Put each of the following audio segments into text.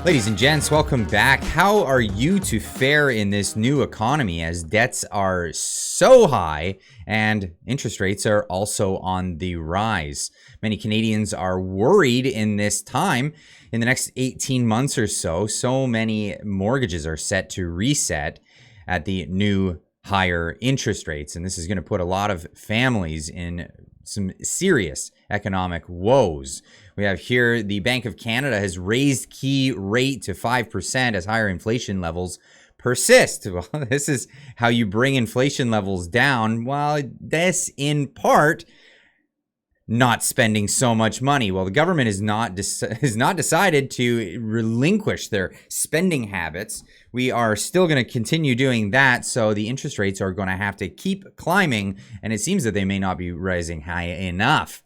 Ladies and gents, welcome back. How are you to fare in this new economy as debts are so high and interest rates are also on the rise? Many Canadians are worried in this time. In the next 18 months or so many mortgages are set to reset at the new higher interest rates. And this is going to put a lot of families in some serious economic woes. We have here the Bank of Canada has raised key rate to 5% as higher inflation levels persist. Well, this is how you bring inflation levels down. Well, this in part not spending so much money. Well, the government has not decided to relinquish their spending habits. We are still going to continue doing that, so the interest rates are going to have to keep climbing, and it seems that they may not be rising high enough.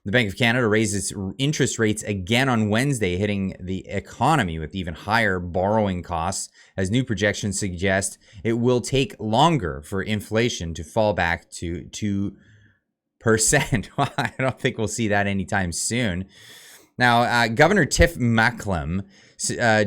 The Bank of Canada raises interest rates again on Wednesday, hitting the economy with even higher borrowing costs, as new projections suggest it will take longer for inflation to fall back to 2%. Well, I don't think we'll see that anytime soon. Now, Governor Tiff Macklem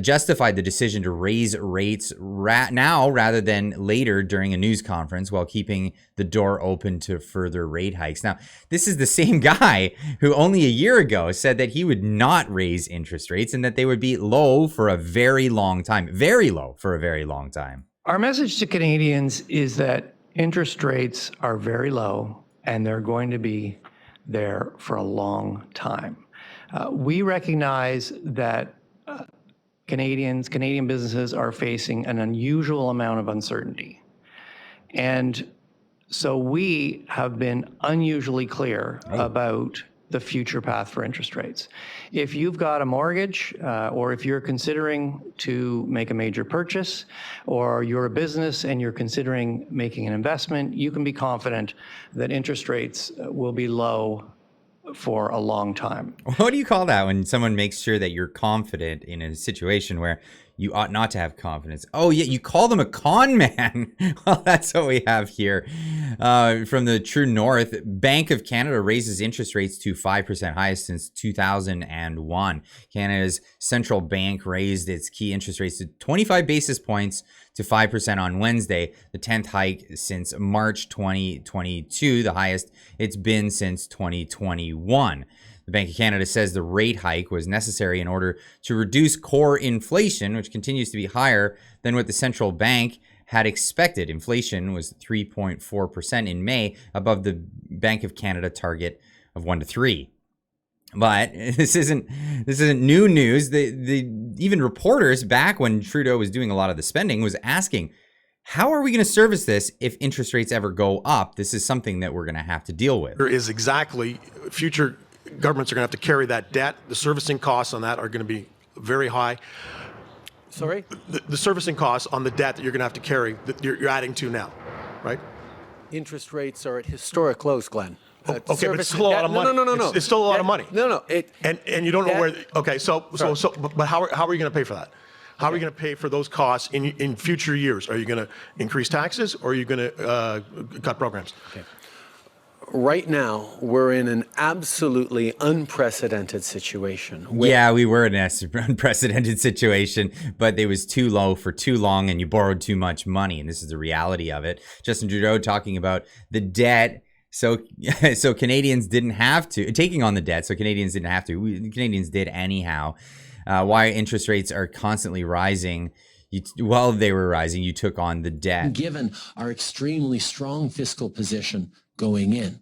justified the decision to raise rates now rather than later during a news conference, while keeping the door open to further rate hikes. Now, this is the same guy who only a year ago said that he would not raise interest rates and that they would be low for a very long time, very low for a very long time. Our message to Canadians is that interest rates are very low and they're going to be there for a long time. We recognize that Canadian businesses are facing an unusual amount of uncertainty. And so we have been unusually clear about the future path for interest rates. If you've got a mortgage, or if you're considering to make a major purchase, or you're a business and you're considering making an investment, you can be confident that interest rates will be low for a long time. What do you call that when someone makes sure that you're confident in a situation where you ought not to have confidence? Oh, yeah, you call them a con man. Well, that's what we have here. From the True North, Bank of Canada raises interest rates to 5%, highest since 2001. Canada's central bank raised its key interest rates to 25 basis points to 5% on Wednesday, the 10th hike since March 2022, the highest it's been since 2021. The Bank of Canada says the rate hike was necessary in order to reduce core inflation, which continues to be higher than what the central bank had expected. Inflation was 3.4% in May, above the Bank of Canada target of 1 to 3. But this isn't new news. Even reporters back when Trudeau was doing a lot of the spending was asking, how are we going to service this if interest rates ever go up? This is something that we're going to have to deal with. There is exactly future governments are going to have to carry that debt. The servicing costs on that are going to be very high. Sorry? The servicing costs on the debt that you're going to have to carry, that you're adding to now, right? Interest rates are at historic lows, Glenn. Okay, but it's still a lot of money. No. It's still a lot of money. No. And you don't know where. Okay, but how are you going to pay for that? How are you going to pay for those costs in future years? Are you going to increase taxes, or are you going to cut programs? Okay. Right now, we're in an absolutely unprecedented situation. Yeah, we were in an unprecedented situation, but it was too low for too long and you borrowed too much money. And this is the reality of it. Justin Trudeau talking about the debt. So Canadians didn't have to, taking on the debt, so Canadians didn't have to. Canadians did anyhow. Why interest rates are constantly rising. While they were rising, you took on the debt. Given our extremely strong fiscal position going in,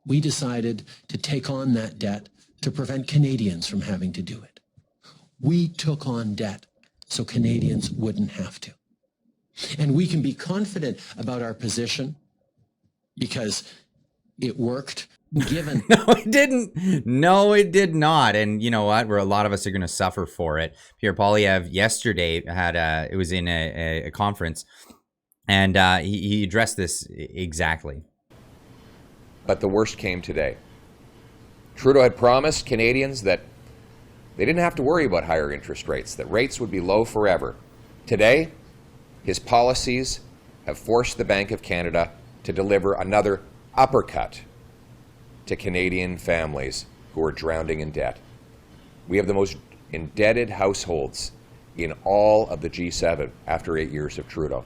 we decided to take on that debt to prevent Canadians from having to do it. We took on debt so Canadians wouldn't have to. And we can be confident about our position because it worked. Given No, it didn't. No, it did not. And you know what? A lot of us are going to suffer for it. Pierre Poilievre yesterday had it was in a conference, and he addressed this exactly. But the worst came today. Trudeau had promised Canadians that they didn't have to worry about higher interest rates, that rates would be low forever. Today, his policies have forced the Bank of Canada to deliver another uppercut to Canadian families who are drowning in debt. We have the most indebted households in all of the G7 after 8 years of Trudeau.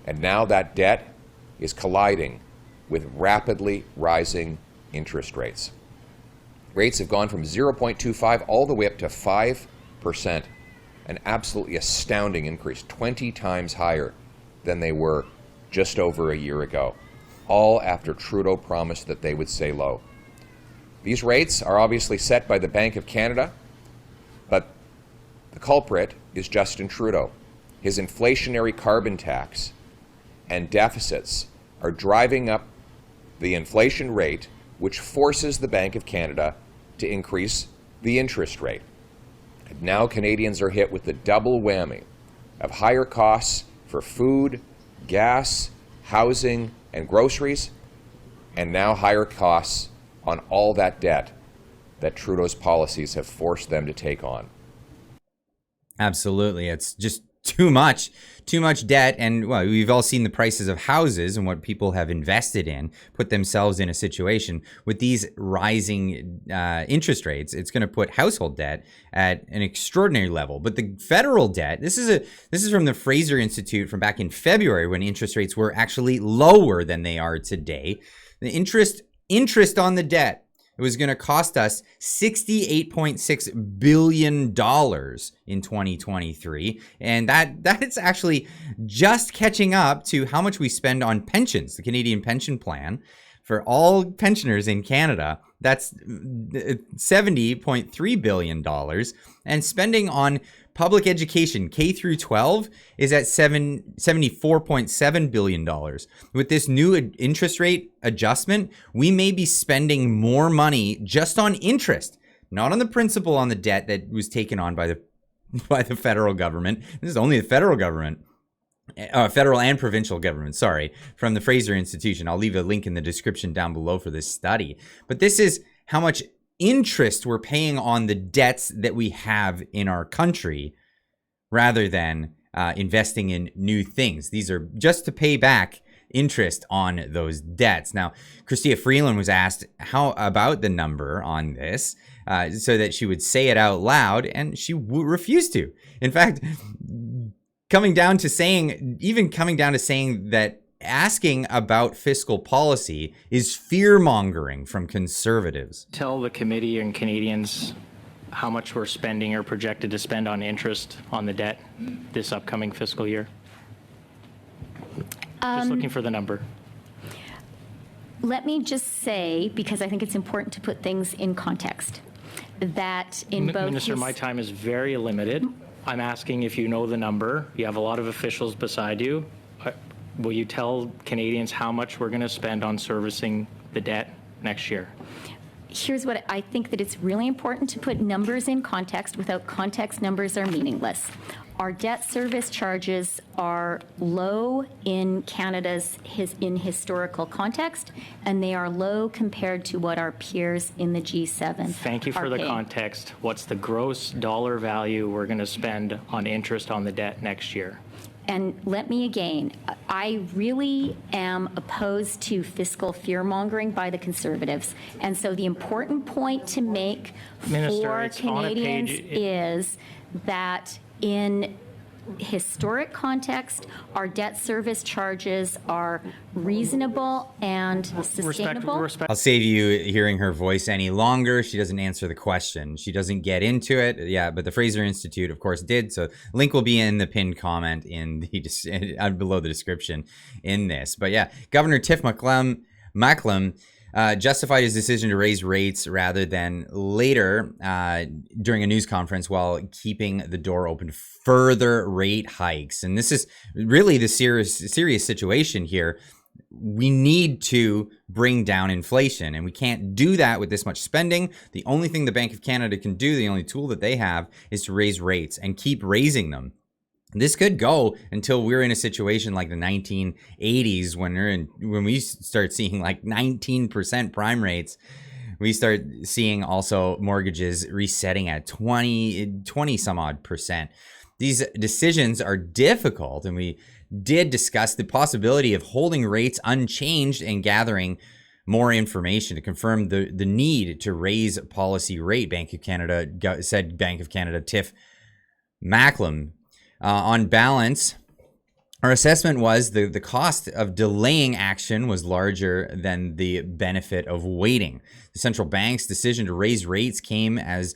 And now that debt is colliding with rapidly rising interest rates. Rates have gone from 0.25 all the way up to 5%, an absolutely astounding increase, 20 times higher than they were just over a year ago, all after Trudeau promised that they would stay low. These rates are obviously set by the Bank of Canada, but the culprit is Justin Trudeau. His inflationary carbon tax and deficits are driving up the inflation rate, which forces the Bank of Canada to increase the interest rate. And now Canadians are hit with the double whammy of higher costs for food, gas, housing, and groceries, and now higher costs on all that debt that Trudeau's policies have forced them to take on. Absolutely. It's just too much debt. And well, we've all seen the prices of houses and what people have invested in, put themselves in a situation with these rising interest rates. It's going to put household debt at an extraordinary level. But the federal debt, this is from the Fraser Institute from back in February, when interest rates were actually lower than they are today. The interest on the debt, it was going to cost us $68.6 billion in 2023. And that's actually just catching up to how much we spend on pensions, the Canadian Pension Plan. For all pensioners in Canada, that's $70.3 billion. And spending on public education, K through 12, is at $74.7 billion. With this new interest rate adjustment, we may be spending more money just on interest, not on the principal on the debt that was taken on by the federal government. This is only the federal government. Federal and provincial government, from the Fraser Institution. I'll leave a link in the description down below for this study. But this is how much interest we're paying on the debts that we have in our country, rather than investing in new things. These are just to pay back interest on those debts. Now, Chrystia Freeland was asked how about the number on this, so that she would say it out loud, and she refused to. In fact, coming down to saying that asking about fiscal policy is fear-mongering from Conservatives. Tell the committee and Canadians how much we're spending or projected to spend on interest on the debt this upcoming fiscal year. Just looking for the number. Let me just say, because I think it's important to put things in context, that in both... Minister, my time is very limited. I'm asking if you know the number. You have a lot of officials beside you. Will you tell Canadians how much we're going to spend on servicing the debt next year? Here's what I think, that it's really important to put numbers in context. Without context, numbers are meaningless. Our debt service charges are low in Canada's historical context, and they are low compared to what our peers in the G7 Thank you for the context. What's the gross dollar value we're going to spend on interest on the debt next year? And let me again, I really am opposed to fiscal fear-mongering by the Conservatives. And so the important point to make for Canadians is that in historic context, our debt service charges are reasonable and sustainable. I'll save you hearing her voice any longer. She doesn't answer the question. She doesn't get into it. Yeah, but the Fraser Institute, of course, did. So link will be in the pinned comment in the below the description in this. But yeah, Governor Tiff Macklem justified his decision to raise rates rather than later during a news conference, while keeping the door open to further rate hikes. And this is really the serious situation here. We need to bring down inflation, and we can't do that with this much spending. The only thing the Bank of Canada can do, the only tool that they have, is to raise rates and keep raising them. This could go until we're in a situation like the 1980s, when we start seeing like 19% prime rates. We start seeing also mortgages resetting at 20 some odd percent. These decisions are difficult, and we did discuss the possibility of holding rates unchanged and gathering more information to confirm the need to raise policy rate. Bank of Canada said Bank of Canada Tiff Macklem. On balance, our assessment was the cost of delaying action was larger than the benefit of waiting. The central bank's decision to raise rates came as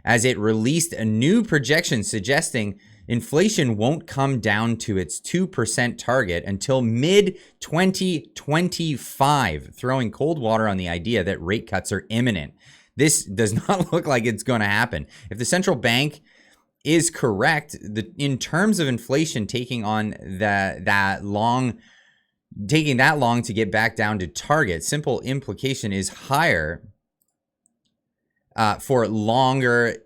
it released a new projection suggesting inflation won't come down to its 2% target until mid-2025, throwing cold water on the idea that rate cuts are imminent. This does not look like it's going to happen. If the central bank is correct, in terms of inflation taking that long to get back down to target, simple implication is higher for longer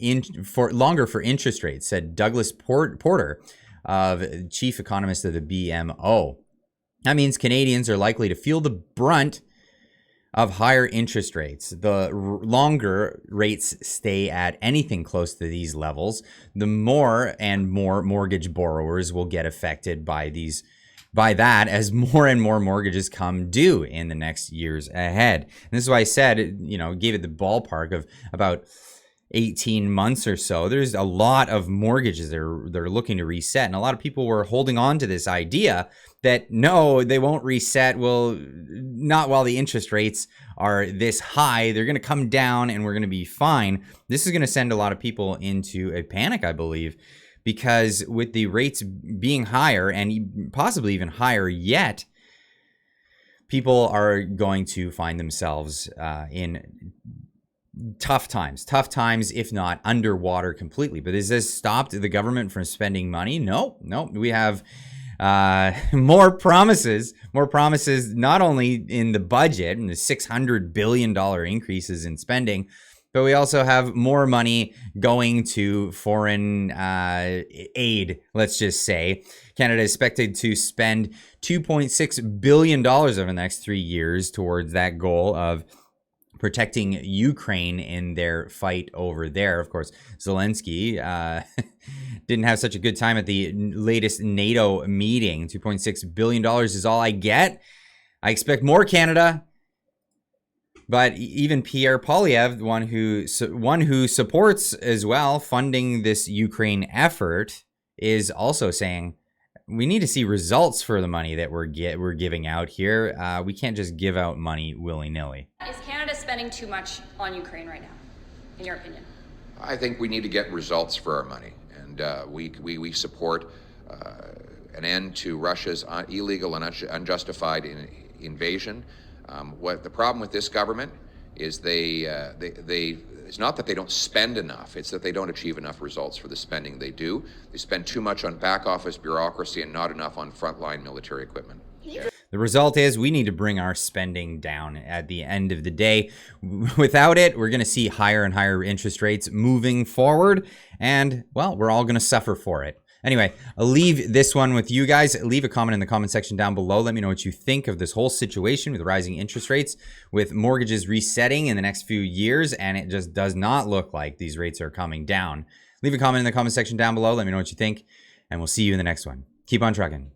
for interest rates, said Douglas Porter, chief economist of the BMO. That means Canadians are likely to feel the brunt of higher interest rates. The longer rates stay at anything close to these levels, the more and more mortgage borrowers will get affected by that as more and more mortgages come due in the next years ahead. And this is why I said, gave it the ballpark of about 18 months or so. There's a lot of mortgages that are looking to reset. And a lot of people were holding on to this idea that no, they won't reset. Well, not while the interest rates are this high. They're going to come down and we're going to be fine. This is going to send a lot of people into a panic, I believe, because with the rates being higher and possibly even higher yet, people are going to find themselves in tough times, if not underwater completely. But has this stopped the government from spending money? No. We have more promises, not only in the budget and the $600 billion increases in spending, but we also have more money going to foreign aid, let's just say. Canada is expected to spend $2.6 billion over the next 3 years towards that goal of protecting Ukraine in their fight over there. Of course, Zelensky didn't have such a good time at the latest NATO meeting. $2.6 billion is all I get. I expect more, Canada. But even Pierre Poilievre, one who supports as well funding this Ukraine effort, is also saying we need to see results for the money that we're giving out here. We can't just give out money willy-nilly. Is Canada spending too much on Ukraine right now, in your opinion? I think we need to get results for our money, and we support an end to Russia's illegal and unjustified invasion. What the problem with this government is it's not that they don't spend enough, it's that they don't achieve enough results for the spending they do. They spend too much on back office bureaucracy and not enough on frontline military equipment. The result is we need to bring our spending down at the end of the day. Without it, we're going to see higher and higher interest rates moving forward, and, well, we're all going to suffer for it. Anyway, I'll leave this one with you guys. Leave a comment in the comment section down below. Let me know what you think of this whole situation with rising interest rates, with mortgages resetting in the next few years, and it just does not look like these rates are coming down. Leave a comment in the comment section down below. Let me know what you think, and we'll see you in the next one. Keep on trucking.